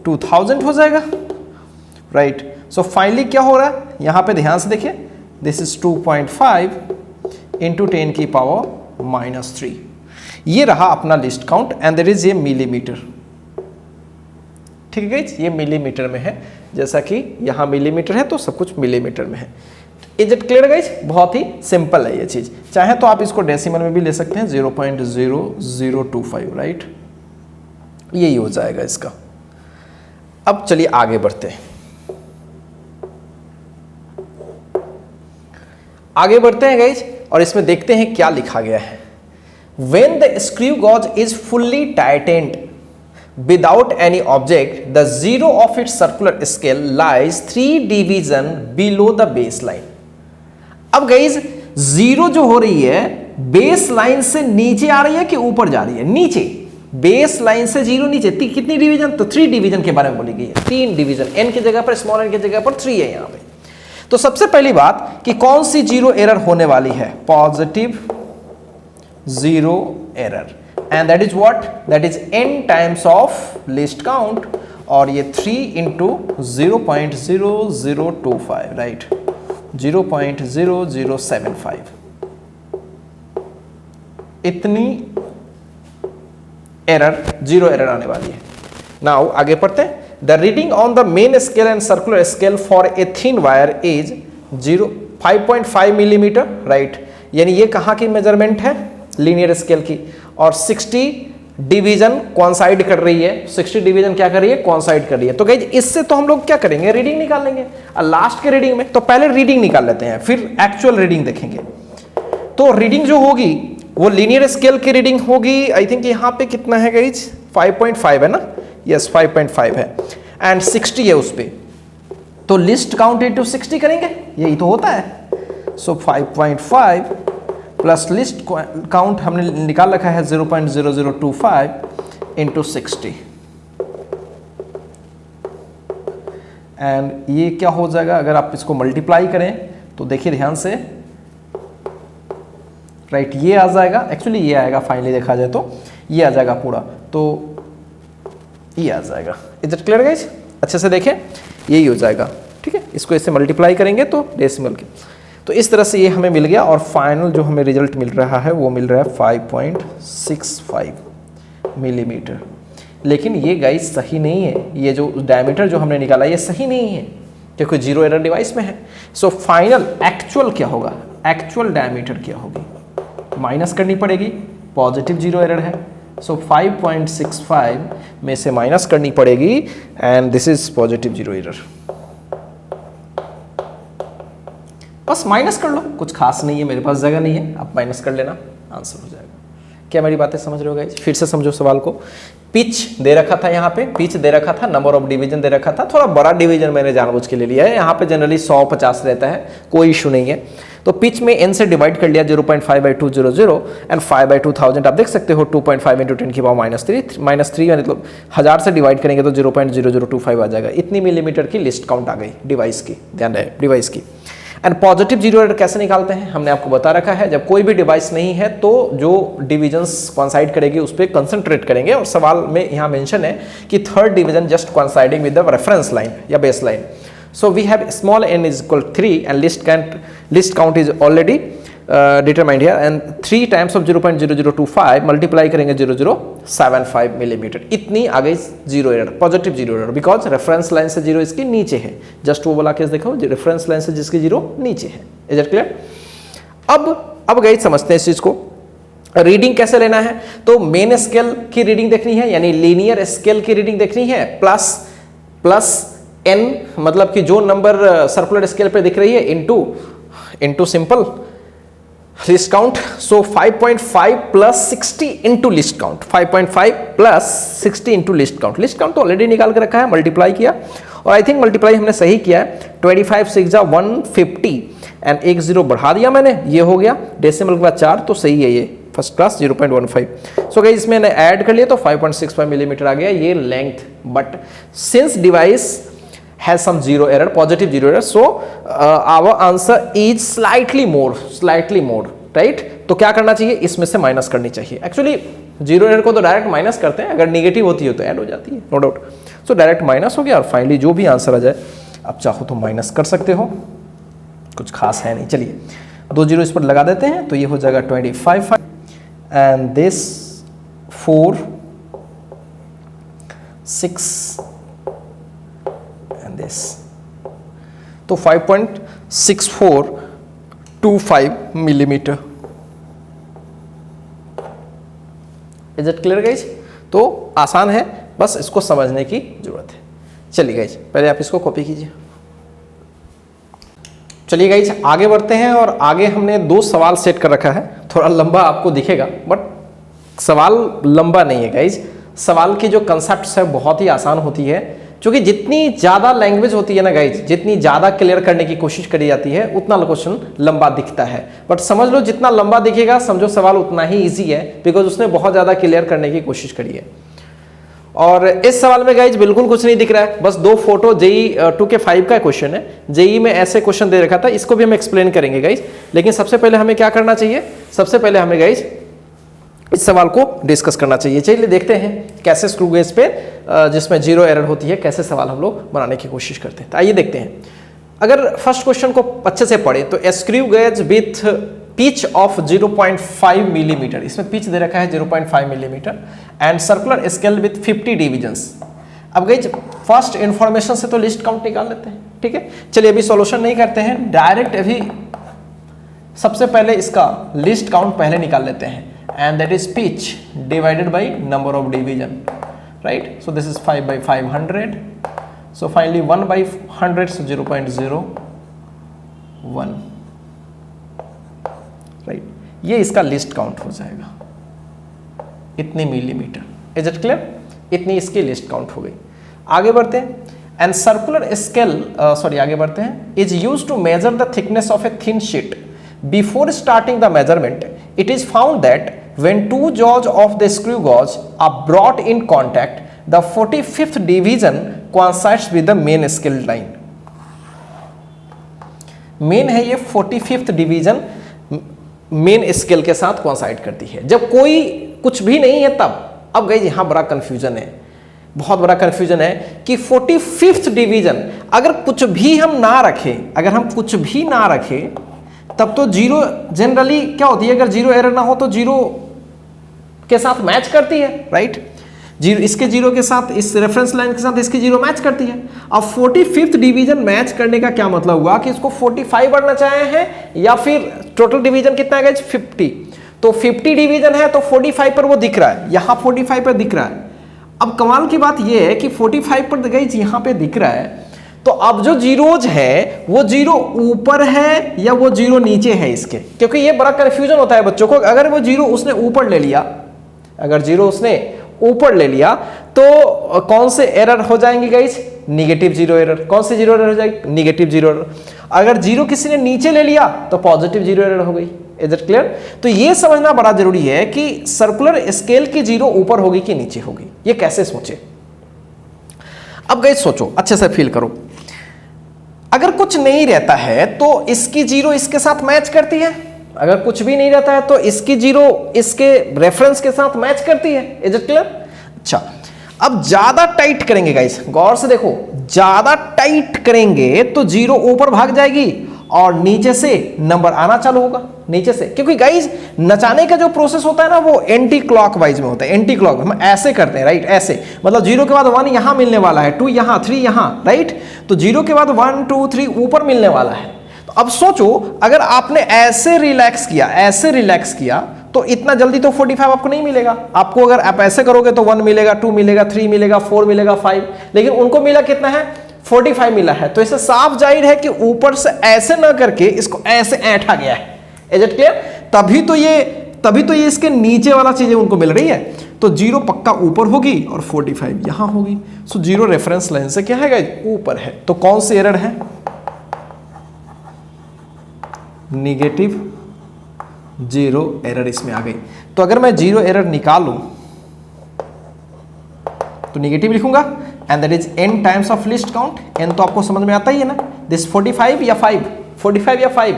2000 हो जाएगा, राइट। सो फाइनली क्या हो रहा है, यहां पे ध्यान से देखिए, दिस इज 2.5 इंटू 10 की पावर -3। ये रहा अपना least count and there is ये मिलीमीटर। ठीक है गाइस, ये मिलीमीटर में है, जैसा कि यहां मिलीमीटर है तो सब कुछ मिलीमीटर में है। Is it clear guys? बहुत ही सिंपल है ये चीज। चाहे तो आप इसको डेसिमल में भी ले सकते हैं, 0.0025, राइट। यही हो जाएगा इसका। अब चलिए आगे बढ़ते हैं, आगे बढ़ते हैं गाइज, और इसमें देखते हैं क्या लिखा गया है। When the screw gauge is fully tightened without any object, the zero of its circular scale lies 3 division below the baseline। अब गाइज जीरो जो हो रही है बेस लाइन से नीचे आ रही है कि ऊपर जा रही है? नीचे। बेस लाइन से जीरो नीचे। कितनी डिवीजन? तो 3 डिवीजन के बारे में बोली गई है। 3 डिवीजन, n की जगह पर स्मॉल n की जगह पर 3 है यहां पे। तो सबसे पहली बात कि कौन सी जीरो एरर होने वाली है? Positive zero error, and that is what? That is n times of list count, और ये 3 इंटू 0.0025, राइट, 0.0075, इतनी एरर, जीरो एरर आने वाली है। नाउ आगे पढ़ते हैं। The reading on the main scale and circular scale for a thin wire is 5.5 millimetre, right, यानी ये कहाँ की मेजरमेंट है? लीनियर स्केल की। और 60 डिवीजन कॉन्साइड कर रही है। 60 डिवीजन क्या कर रही है? कॉन्साइड कर रही है। तो गाइस इससे तो हम लोग क्या करेंगे? रीडिंग निकाल लेंगे। और लास्ट के रीडिंग में तो पहले रीडिंग निकाल लेते हैं, फिर एक्चुअल रीडिंग देखेंगे। तो रीडिंग जो होगी वो लीनियर स्केल की रीडिंग होगी। आई थिंक यहाँ पे कितना है गाइज? 5.5 है ना? यस 5.5 है, एंड 60 है उस पे। तो लिस्ट काउंट इंटू 60 करेंगे, यही तो होता है। सो 5.5 प्लस लिस्ट काउंट हमने निकाल रखा है 0.0025 इंटू 60, एंड ये क्या हो जाएगा अगर आप इसको मल्टीप्लाई करें? तो देखिए ध्यान से, राइट, ये आ जाएगा। एक्चुअली ये आएगा, फाइनली देखा जाए तो ये आ जाएगा पूरा, तो ये आ जाएगा। Is it clear guys? अच्छे से देखें, यही हो जाएगा, ठीक है। इसको इससे मल्टीप्लाई करेंगे तो डेसिमल के, तो इस तरह से ये हमें मिल गया। और फाइनल जो हमें रिजल्ट मिल रहा है वो मिल रहा है 5.65 मिलीमीटर। लेकिन ये गाइस सही नहीं है, ये जो डायमीटर जो हमने निकाला ये सही नहीं है, क्योंकि जीरो एरर डिवाइस में है। सो फाइनल एक्चुअल क्या होगा? एक्चुअल डायमीटर क्या होगी? माइनस करनी पड़ेगी, पॉजिटिव जीरो एरर है। सो 5.65 में से माइनस करनी पड़ेगी, and this is positive zero error. बस माइनस कर लो, कुछ खास नहीं है, मेरे पास जगह नहीं है, आप माइनस कर लेना, आंसर हो जाएगा। क्या मेरी बातें समझ रहे हो गाइस? फिर से समझो सवाल को। पिच दे रखा था, यहाँ पे पिच दे रखा था, नंबर ऑफ डिवीजन दे रखा था। थोड़ा बड़ा डिवीजन मैंने जानबूझ के ले लिया है, यहाँ पे जनरली 100-50 रहता है, कोई इशू नहीं है। तो पिच में n से डिवाइड कर लिया 0.5/200 एंड 5/2000। आप देख सकते हो 2.5 इंटू 10 की पावर -3 मतलब 1000 से डिवाइड करेंगे तो 0.0025 आ जाएगा। इतनी मिलीमीटर की लिस्ट काउंट आ गई डिवाइस की, ध्यान रहे डिवाइस की। एंड पॉजिटिव जीरो एरर कैसे निकालते हैं हमने आपको बता रखा है। जब कोई भी डिवाइस नहीं है तो जो डिविजन्स कॉन्साइड करेगी उस पर कंसंट्रेट करेंगे, और सवाल में यहाँ मेंशन है कि third division just considering with the reference line या base line. So we have small n is equal to 3 and list count is already determined here, and 3 times of 0.0025 multiply करेंगे 0075 millimetre. इतनी आ गई zero error, positive zero error, because reference line से zero इसकी नीचे है। Just वो बोला case देखो, रेफरेंस लाइन से जिसकी जीरो नीचे है। Is it clear? अब गई समझते हैं इस चीज को। रीडिंग कैसे लेना है? तो मेन स्केल की रीडिंग देखनी है, यानी लीनियर स्केल की रीडिंग देखनी है, प्लस n मतलब कि जो नंबर सर्कुलर स्केल पे दिख रही है इनटू सिंपल लिस्ट काउंट। सो 5.5 plus 60 into list count, 5.5 plus 60 into list count. List count तो ऑलरेडी निकाल के रखा है, मल्टीप्लाई किया, और आई थिंक मल्टीप्लाई हमने सही किया है। 25 6 जा 150 एंड एक जीरो बढ़ा दिया मैंने, ये हो गया डेसिमल के बाद 4, तो सही है ये फर्स्ट क्लास 0.15। सो गाइस इसमें ऐड कर लिया तो 5.65 मिलीमीटर आ गया ये length. But since device has some zero error, positive zero error, so our answer is slightly more, right? तो क्या करना चाहिए? इसमें से माइनस करनी चाहिए। एक्चुअली जीरो एरर को तो डायरेक्ट माइनस करते हैं, अगर नेगेटिव होती है तो ऐड हो जाती है, no doubt. So direct minus हो गया, और फाइनली जो भी आंसर आ जाए आप चाहो तो माइनस कर सकते हो, कुछ खास है नहीं। चलिए 2 जीरो इस पर लगा देते हैं, तो ये हो जाएगा 25 एंड दिस 4 6 this, तो 5.6425 millimetre. Is it clear guys? तो आसान है, बस इसको समझने की जरूरत है। चलिए गाइज पहले आप इसको कॉपी कीजिए। चलिए गाइज आगे बढ़ते हैं, और आगे हमने 2 सवाल सेट कर रखा है। थोड़ा लंबा आपको दिखेगा, बट सवाल लंबा नहीं है गाइज। सवाल की जो कंसेप्ट्स है बहुत ही आसान होती है। क्योंकि जितनी ज़्यादा लैंग्वेज होती है ना गाइज, जितनी ज़्यादा क्लियर करने की कोशिश करी जाती है उतना क्वेश्चन लंबा दिखता है। बट समझ लो जितना लंबा दिखेगा समझो सवाल उतना ही ईजी है, बिकॉज उसने बहुत ज़्यादा क्लियर करने की कोशिश करी है। और इस सवाल में गाइज बिल्कुल कुछ नहीं दिख रहा है, बस दो फोटो जेई 2K5 का क्वेश्चन है। जेई में ऐसे क्वेश्चन दे रखा था, इसको भी हम एक्सप्लेन करेंगे गाइज। लेकिन सबसे पहले हमें क्या करना चाहिए, सबसे पहले हमें गाइज इस सवाल को डिस्कस करना चाहिए। चलिए देखते हैं कैसे स्क्रू गेज पे जिसमें जीरो एरर होती है कैसे सवाल हम लोग बनाने की कोशिश करते हैं। तो आइए देखते हैं। अगर फर्स्ट क्वेश्चन को अच्छे से पढ़े तो ए screw gauge with pitch of 0.5 millimetre, इसमें पिच दे रखा है 0.5 millimetre and circular scale with 50 divisions. अब गाइज फर्स्ट इंफॉर्मेशन से तो लिस्ट काउंट निकाल लेते हैं, ठीक है। चलिए अभी सॉल्यूशन नहीं करते हैं, डायरेक्ट अभी सबसे पहले इसका लिस्ट काउंट पहले निकाल लेते हैं। And that is pitch divided by number of division, right? So this is 5 by 500. So finally 1 by 100, so 0.01, right? ये इसका लिस्ट काउंट हो जाएगा, इतनी मिलीमीटर। Is it clear? इतनी इसकी लिस्ट काउंट हो गई। आगे बढ़ते हैं। एंड सर्कुलर स्केल आगे बढ़ते हैं, is use to measure the thickness of a thin sheet. Before starting the measurement it is found that when two jaws of the screw gauge are brought in contact, the 45th division coincides with the main scale line. Main है ये 45th division main scale के साथ coincide करती है। जब कोई कुछ भी नहीं है तब। अब गई यहां बड़ा कंफ्यूजन है, बहुत बड़ा कंफ्यूजन है कि 45th डिवीजन अगर कुछ भी हम ना रखें, अगर हम कुछ भी ना रखें तब तो जीरो जनरली क्या होती है, अगर जीरो एरर ना हो तो जीरो के साथ मैच करती है, राइट। जीरो इसके जीरो के साथ, इस रेफरेंस लाइन के साथ इसकी जीरो मैच करती है। अब 45th डिवीजन मैच करने का क्या मतलब हुआ कि इसको 45 बढ़ना चाहे हैं या फिर टोटल डिवीजन कितना है 50। तो 50 डिवीजन है तो 45 पर वो दिख रहा है, यहां 45 पर दिख रहा है। अब कमाल की बात यह है कि 45 पर गाइस यहां पे दिख रहा है, तो अब जो जीरोज है वो जीरो ऊपर है या वो जीरो नीचे है इसके, क्योंकि ये बड़ा कंफ्यूजन होता है बच्चों को। अगर वो जीरो उसने ऊपर ले लिया, अगर जीरो उसने ऊपर ले लिया तो कौन से एरर हो जाएंगे गाइस, निगेटिव जीरो एरर। कौन से जीरो एरर हो जाएगी, निगेटिव जीरो एरर। अगर जीरो किसी ने नीचे ले लिया तो पॉजिटिव जीरो एरर हो गई। Is it clear? तो ये समझना बड़ा जरूरी है कि सर्कुलर स्केल की जीरो ऊपर होगी कि नीचे होगी, ये कैसे सोचे। अब गाइस सोचो, अच्छे से फील करो। अगर कुछ नहीं रहता है तो इसकी जीरो इसके साथ मैच करती है, अगर कुछ भी नहीं रहता है तो इसकी जीरो इसके रेफरेंस के साथ मैच करती है। Is it clear? अच्छा, अब ज्यादा टाइट करेंगे गाइस, गौर से देखो, ज्यादा टाइट करेंगे तो जीरो ऊपर भाग जाएगी और नीचे से नंबर आना चालू होगा, नीचे से। क्योंकि गाइस नचाने का जो प्रोसेस होता है ना वो एंटी क्लॉकवाइज में होता है। एंटी क्लॉक हम ऐसे करते हैं, राइट, ऐसे। मतलब जीरो के बाद 1 यहां मिलने वाला है, 2 यहां, 3 यहां, राइट। तो जीरो के बाद 1 2 3 ऊपर मिलने वाला है। तो अब सोचो अगर आपने ऐसे रिलैक्स किया, ऐसे रिलैक्स किया तो इतना जल्दी तो 45 आपको नहीं मिलेगा। आपको अगर आप ऐसे करोगे तो 1 मिलेगा, 2 मिलेगा, 3 मिलेगा, 4 मिलेगा, 5, लेकिन उनको मिला कितना है, 45 मिला है। तो इससे साफ जाहिर है कि ऊपर से ऐसे ना करके इसको ऐसे ऐंठा गया है। Is it clear? तभी तो ये इसके नीचे वाला चीजें उनको मिल रही है। तो जीरो पक्का ऊपर होगी और 45 यहां होगी। सो जीरो रेफरेंस लाइन से क्या है गाइस, ऊपर है। तो कौन सी एरर है, निगेटिव जीरो एरर इसमें आ गई। तो अगर मैं जीरो एरर निकालूं तो निगेटिव लिखूंगा and that is n times of list count. n तो आपको समझ में आता ही है ना, दिस 45 या 5, 45 या 5,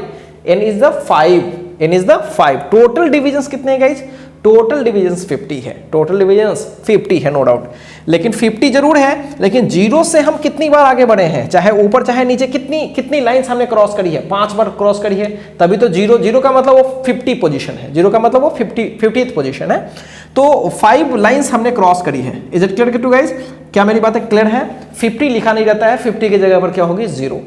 n is the 5, n is the 5। Total divisions कितने हैं गाइज, टोटल डिविजन्स 50 है, टोटल डिविजन्स 50 है नो डाउट। लेकिन 50 जरूर है, लेकिन जीरो से हम कितनी बार आगे बढ़े हैं, चाहे ऊपर चाहे नीचे, कितनी लाइंस हमने क्रॉस करी है, 5 बार क्रॉस करी है। तभी तो जीरो का मतलब वो 50 पोजीशन है, जीरो का मतलब वो 50th पोजीशन है। तो 5 लाइंस हमने क्रॉस करी है। Is it clear to guys? क्या मेरी बातें क्लियर है? 50 लिखा नहीं रहता है, 50 की जगह पर क्या होगी, 0।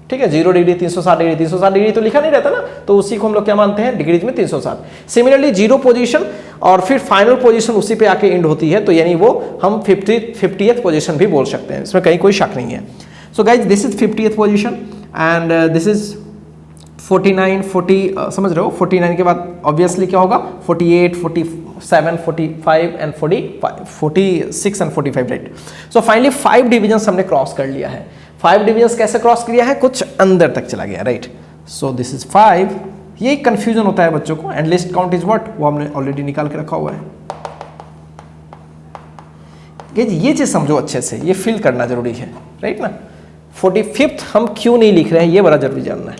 ठीक है, 0 डिग्री 360 डिग्री, 360 डिग्री तो लिखा नहीं रहता ना, तो उसी को हम लोग क्या मानते हैं, डिग्रीज में 360। सिमिलरली जीरो पोजीशन और फिर फाइनल पोजीशन उसी पे आके एंड होती है, तो यानी वो हम 50th पोजीशन भी बोल सकते हैं, इसमें कहीं कोई शक नहीं है। So guys this is 50th position and this is 49 40, समझ रहे हो। 49 के बाद ऑब्वियसली क्या होगा, 48 40 7, 45 and 46 and 45, right. So finally 5 divisions हमने क्रॉस कर लिया है। 5 डिविजन्स कैसे क्रॉस किया है, कुछ अंदर तक चला गया, राइट। So this is 5। ये कंफ्यूजन होता है बच्चों को। And list count is what, वो हमने ऑलरेडी निकाल के रखा हुआ है। ये चीज समझो अच्छे से, ये फिल करना जरूरी है, राइट ना। 45th हम क्यों नहीं लिख रहे हैं, ये बड़ा जरूरी जानना है।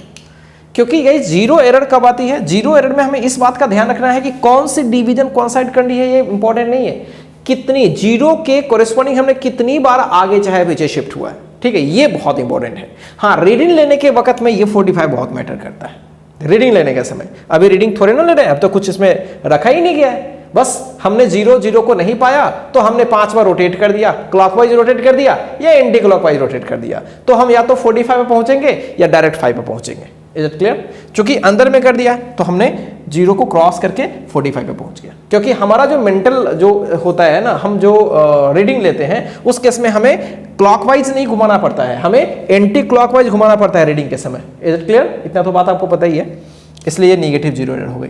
क्योंकि ये जीरो एरर कब आती है, जीरो एरर में हमें इस बात का ध्यान रखना है कि कौन सी डिवीजन कोइंसाइड करनी है, ये इंपॉर्टेंट नहीं है। कितनी जीरो के कोरेस्पॉन्डिंग हमने कितनी बार आगे चाहे पीछे शिफ्ट हुआ है, ठीक है, ये बहुत इंपॉर्टेंट है। हाँ, रीडिंग लेने के वक्त में ये 45 बहुत मैटर करता है। रीडिंग लेने के समय, अभी रीडिंग थोड़े ना ले रहे हैं, अब तो कुछ इसमें रखा ही नहीं गया है। बस हमने 0 0 को नहीं पाया तो हमने 5 बार रोटेट कर दिया, क्लॉकवाइज रोटेट कर दिया या एंटी क्लॉकवाइज रोटेट कर दिया, तो हम या तो 45 पे पहुंचेंगे या डायरेक्ट 5 पे पहुंचेंगे। Is it clear? चूंकि अंदर में कर दिया तो हमने 0 को क्रॉस करके 45 पे पहुंच गया। क्योंकि हमारा जो मेंटल जो होता है ना, हम जो रीडिंग लेते हैं उस केस में हमें क्लॉकवाइज नहीं घुमाना पड़ता है, हमें एंटी क्लॉकवाइज घुमाना पड़ता है रीडिंग के समय। Is it clear? इतना तो बात आपको पता ही है, इसलिए नेगेटिव 0 एरर हो गई।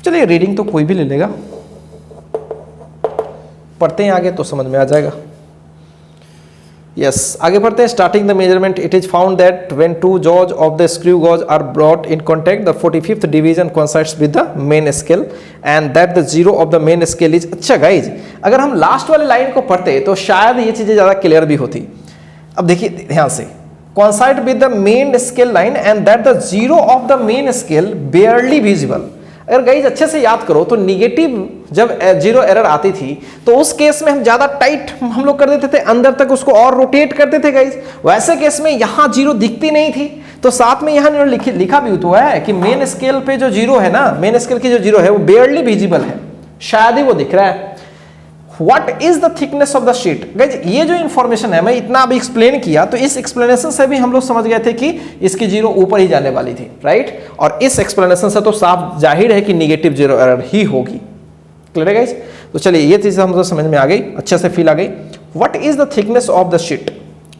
चलिए रीडिंग तो कोई भी ले लेगा, पढ़ते हैं आगे तो समझ में आ जाएगा। यस, आगे बढ़ते हैं। Starting the measurement, it is found that when 2 jaws of the screw gauge are brought in contact, the 45th division coincides with the main scale and that the zero of the main scale is। अच्छा guys, अगर हम last वाले line को पढ़ते तो शायद ये चीजें ज्यादा क्लियर भी होती। अब देखिए ध्यान से, coincide with the main scale line and that the zero of the main scale barely visible। अगर गाइज अच्छे से याद करो तो निगेटिव जब 0 एरर आती थी तो उस केस में हम ज्यादा टाइट हम लोग कर देते थे, अंदर तक उसको और रोटेट करते थे गाइज। वैसे केस में यहां 0 दिखती नहीं थी, तो साथ में यहां लिखा भी तो है कि मेन स्केल पे जो 0 है ना, मेन स्केल की जो 0 है वो बेयरली विजिबल है, शायद ही वो दिख रहा है। What is the thickness of the sheet? Guys ये जो इंफॉर्मेशन है, मैं इतना अभी एक्सप्लेन किया तो इस एक्सप्लेनेशन से भी हम लोग समझ गए थे कि इसकी 0 ऊपर ही जाने वाली थी, राइट। और इस एक्सप्लेनेशन से तो साफ जाहिर है कि निगेटिव 0 एरर ही होगी। क्लियर है गाइज? तो चलिए ये चीज हम लोग समझ में आ गई, अच्छे से फील आ गई। What is the thickness of the sheet,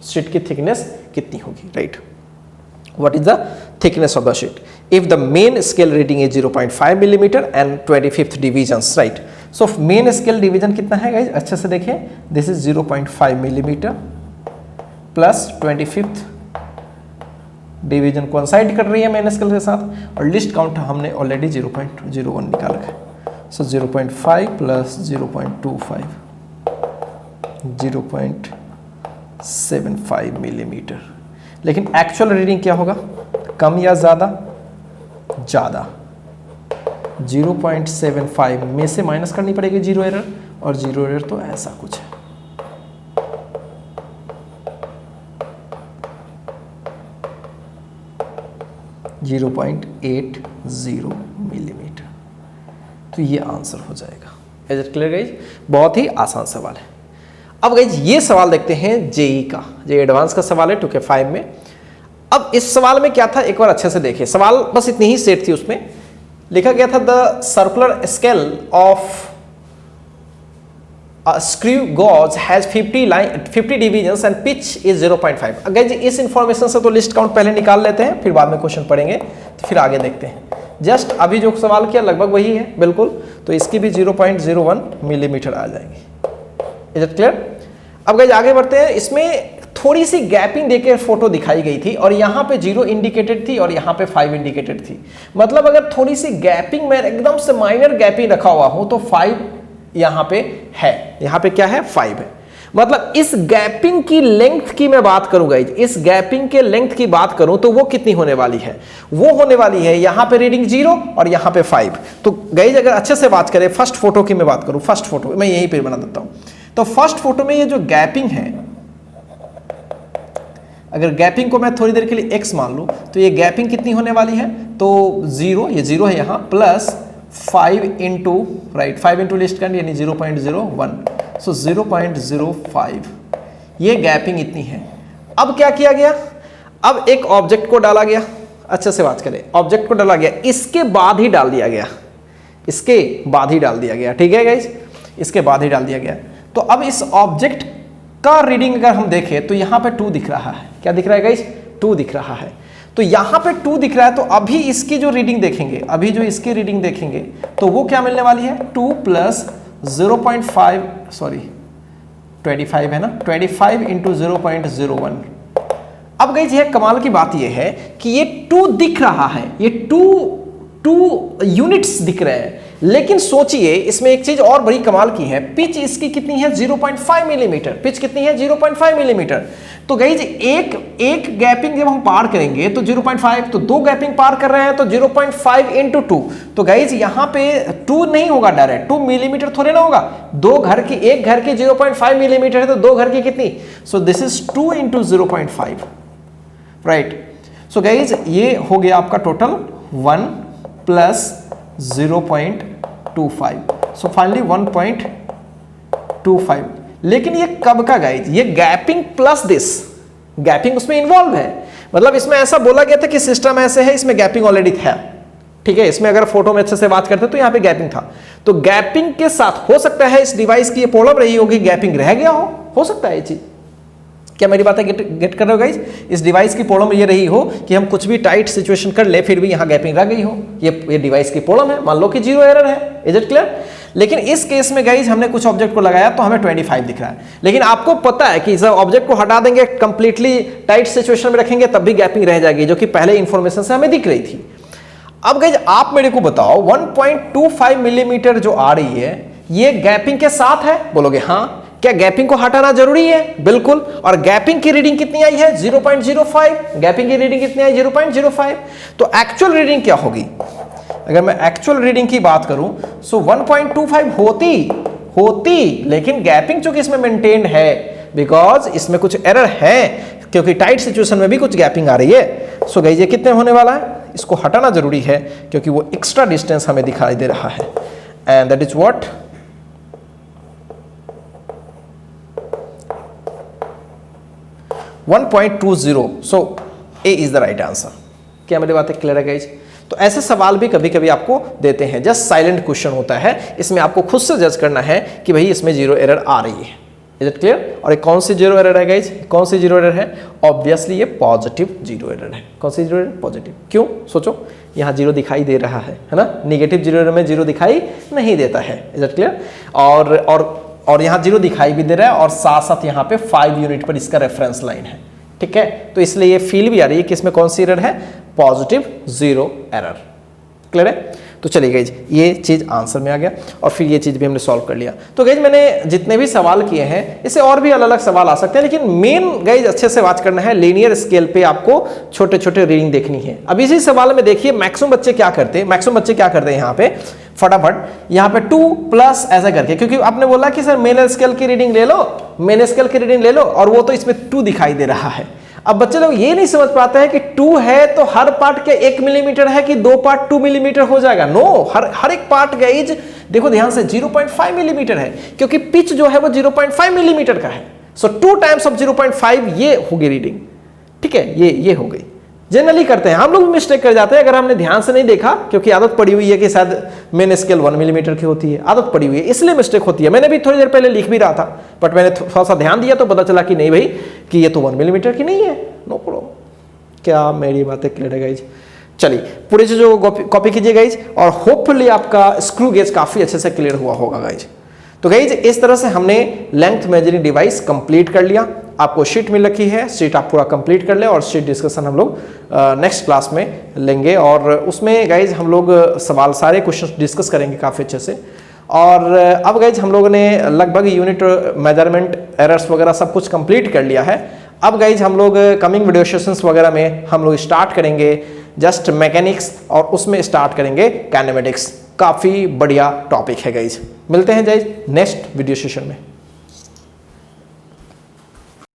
sheet की थिकनेस कितनी होगी, right. What is the thickness of the sheet? If the main scale reading is 0.5 millimeter and 25th divisions, right? So main scale division कितना है guys? अच्छे से देखिए, this is 0.5 millimeter plus 25th division coincide कर रही है main scale के साथ, और list count हमने already 0.01 निकाल रखा है। So 0.5 plus 0.25, 0.75 millimeter। लेकिन एक्चुअल रीडिंग क्या होगा, कम या ज्यादा? ज्यादा। 0.75 में से माइनस करनी पड़ेगी 0 एरर, और 0 एरर तो ऐसा कुछ है। (0.80 मिलीमीटर। तो ये आंसर हो जाएगा। Is it clear guys? बहुत ही आसान सवाल है। अब गाइज ये सवाल देखते हैं जेई का, जे एडवांस का सवाल है 2K5 में। अब इस सवाल में क्या था, एक बार अच्छे से देखिए। सवाल बस इतनी ही सेट थी, उसमें लिखा गया था the circular scale of screw gauge has 50 divisions and pitch is 0.5। Guys इस इंफॉर्मेशन से तो लिस्ट काउंट पहले निकाल लेते हैं, फिर बाद में क्वेश्चन पढ़ेंगे, तो फिर आगे देखते हैं। जस्ट अभी जो सवाल किया लगभग वही है बिल्कुल, तो इसकी भी 0.01 मिलीमीटर आ जाएंगे। Is it clear? अब गाइस आगे बढ़ते हैं। इसमें थोड़ी सी गैपिंग देकर फोटो दिखाई गई थी, और यहाँ पे 0 इंडिकेटेड थी और यहाँ पे 5 इंडिकेटेड थी। मतलब अगर थोड़ी सी गैपिंग में एकदम से माइनर गैपिंग रखा हुआ हो तो 5 यहाँ पे है, यहाँ पे क्या है, 5 है। मतलब इस गैपिंग की लेंथ की मैं बात करूं गाइज, इस गैपिंग के लेंथ की बात करूं तो वो कितनी होने वाली है, वो होने वाली है यहाँ पे रीडिंग 0 और यहाँ पे 5। तो गाइज अगर अच्छे से बात करें, फर्स्ट फोटो की मैं बात करूं, फर्स्ट फोटो मैं यहीं पे बना देता हूं। तो फर्स्ट फोटो में ये जो गैपिंग है, अगर गैपिंग को मैं थोड़ी देर के लिए x मान लूं तो ये गैपिंग कितनी होने वाली है, तो 0, ये 0 है यहाँ, plus 5 into, right, 5 into list count यानी 0.01, सो 0.05, ये गैपिंग इतनी है। अब क्या किया गया, अब एक ऑब्जेक्ट को डाला गया, अच्छे से बात करें, ऑब्जेक्ट को डाला गया, इसके बाद ही डाल दिया गया, इसके बाद ही डाल दिया गया, ठीक है गाइस, इसके बाद ही डाल दिया गया। तो अब इस ऑब्जेक्ट का रीडिंग अगर हम देखें तो यहाँ पे 2 दिख रहा है, क्या दिख रहा है गाइस, 2 दिख रहा है। तो यहां पे 2 दिख रहा है, तो अभी इसकी जो रीडिंग देखेंगे, अभी जो इसकी रीडिंग देखेंगे तो वो क्या मिलने वाली है, 2 प्लस 0.5 सॉरी 25 है ना, 25 इंटू 0.01। अब गाइस ये कमाल की बात ये है कि ये 2 दिख रहा है, ये 2 यूनिट्स दिख रहे हैं, लेकिन सोचिए इसमें एक चीज और बड़ी कमाल की है, पिच इसकी कितनी है 0.5 मिलीमीटर, पिच कितनी है 0.5 मिलीमीटर। तो गाइस एक गैपिंग जब हम पार करेंगे तो 0.5, तो 2 गैपिंग पार कर रहे हैं तो 0.5 इंटू 2। तो गाइस यहां पे 2 नहीं होगा डायरेक्ट, 2 मिलीमीटर थोड़े ना होगा, एक घर की 0.5 मिलीमीटर है तो 2 घर की कितनी, so this is 2 into 0.5, right. So guys ये हो गया आपका टोटल 1 प्लस 0.25, सो फाइनली 1.25। लेकिन ये कब का गाइज, ये गैपिंग प्लस दिस, गैपिंग उसमें इन्वॉल्व है, मतलब इसमें ऐसा बोला गया था कि सिस्टम ऐसे है, इसमें गैपिंग ऑलरेडी था, ठीक है। इसमें अगर फोटो में अच्छे से बात करते तो यहां पे गैपिंग था, तो गैपिंग के साथ हो सकता है इस डिवाइस की ये प्रॉब्लम रही होगी, गैपिंग रह गया हो सकता है ये चीज। क्या मेरी बात है गेट कर रहे हो गाइज? इस डिवाइस की प्रॉब्लम ये रही हो कि हम कुछ भी टाइट सिचुएशन कर ले फिर भी यहां गैपिंग रह गई हो, ये डिवाइस की प्रॉब्लम है, मान लो कि 0 एरर है, इज इट क्लियर। लेकिन इस केस में गाइज हमने कुछ ऑब्जेक्ट को लगाया तो हमें 25 दिख रहा है, लेकिन आपको पता है कि इस ऑब्जेक्ट को हटा देंगे, कंप्लीटली टाइट सिचुएशन में रखेंगे तब भी गैपिंग रह जाएगी, जो कि पहले इंफॉर्मेशन से हमें दिख रही थी। अब गाइज आप मेरे को बताओ 1.25 मिलीमीटर जो आ रही है ये गैपिंग के साथ है, बोलोगे हाँ। क्या गैपिंग को हटाना जरूरी है? बिल्कुल। और गैपिंग की रीडिंग कितनी आई है 0.05, गैपिंग की रीडिंग कितनी आई 0.05। तो एक्चुअल रीडिंग क्या होगी? अगर मैं एक्चुअल रीडिंग की बात करूं सो 1.25 होती, लेकिन गैपिंग चूंकि इसमें मेंटेन्ड है बिकॉज इसमें कुछ एरर है, क्योंकि टाइट सिचुएशन में भी कुछ गैपिंग आ रही है। सो गाइस ये कितने होने वाला है, इसको हटाना जरूरी है क्योंकि वो एक्स्ट्रा डिस्टेंस हमें दिखाई दे रहा है, and that is what 1.20। So A is the right answer. क्या मेरी बात क्लियर है गाइज? तो ऐसे सवाल भी कभी कभी आपको देते हैं, जस्ट साइलेंट क्वेश्चन होता है, इसमें आपको खुद से जज करना है कि भाई इसमें 0 एरर आ रही है, इज इट क्लियर। और एक कौन सी 0 एरर है गाइज? कौन सी 0 एरर है? ऑब्वियसली ये पॉजिटिव 0 एरर है। कौन सी 0 एरर? पॉजिटिव। क्यों? सोचो, यहाँ 0 दिखाई दे रहा है ना, निगेटिव 0 एरर में 0 दिखाई नहीं देता है, इज इट क्लियर। और यहाँ 0 दिखाई भी दे रहा है और साथ साथ यहाँ पे 5 यूनिट पर इसका रेफरेंस लाइन है, ठीक है। तो इसलिए ये फील भी आ रही है कि इसमें कौन सी एरर है? Positive 0 error. क्लियर है? तो चलिए गाइज ये चीज आंसर में आ गया और फिर ये चीज भी हमने सॉल्व कर लिया। तो गाइज मैंने जितने भी सवाल किए हैं इससे और भी अलग अलग सवाल आ सकते हैं, लेकिन मेन गाइज अच्छे से बात करना है, लीनियर स्केल पे आपको छोटे छोटे रीडिंग देखनी है। अब इसी सवाल में देखिए मैक्सिमम बच्चे क्या करते हैं, यहाँ पे फटाफट यहाँ पे 2 प्लस ऐसा करके, क्योंकि आपने बोला कि सर मेन स्केल की रीडिंग ले लो, और वो तो इसमें 2 दिखाई दे रहा है। अब बच्चे लोग ये नहीं समझ पाते हैं कि 2 है तो हर पार्ट के 1 मिलीमीटर है कि 2 पार्ट 2 मिलीमीटर हो जाएगा। नो, हर एक पार्ट गाइज देखो ध्यान से 0.5 मिलीमीटर है, क्योंकि पिच जो है वो 0.5 मिलीमीटर का है। सो 2 टाइम्स ऑफ 0.5 ये होगी रीडिंग, ठीक है। ये हो गई। जनरली करते हैं हम लोग भी मिस्टेक कर जाते हैं अगर हमने ध्यान से नहीं देखा, क्योंकि आदत पड़ी हुई है कि शायद मेन स्केल 1 मिलीमीटर की होती है, आदत पड़ी हुई है इसलिए मिस्टेक होती है। मैंने भी थोड़ी देर पहले लिख भी रहा था, बट मैंने थोड़ा सा ध्यान दिया तो पता चला कि नहीं भाई कि ये तो 1 मिलीमीटर की नहीं है, नो प्रॉब्लम। क्या मेरी बातें क्लियर है गाइज? चलिए पूरे जो कॉपी कीजिए गाइज, और होपफुली आपका स्क्रू गेज काफी अच्छे से क्लियर हुआ होगा गाइज। तो गाइज इस तरह से हमने लेंथ मेजरिंग डिवाइस कंप्लीट कर लिया। आपको शीट मिल रखी है, शीट आप पूरा कंप्लीट कर ले, और शीट डिस्कशन हम लोग नेक्स्ट क्लास में लेंगे, और उसमें गाइज हम लोग सवाल सारे क्वेश्चन डिस्कस करेंगे काफ़ी अच्छे से। और अब गाइज हम लोगों ने लगभग यूनिट मेजरमेंट एरर्स वगैरह सब कुछ कंप्लीट कर लिया है। अब गाइज हम लोग कमिंग वीडियो सेशंस वगैरह में हम लोग स्टार्ट करेंगे जस्ट मैकेनिक्स, और उसमें स्टार्ट करेंगे काइनेमेटिक्स। काफ़ी बढ़िया टॉपिक है गाइज। मिलते हैं गाइज नेक्स्ट वीडियो सेशन में।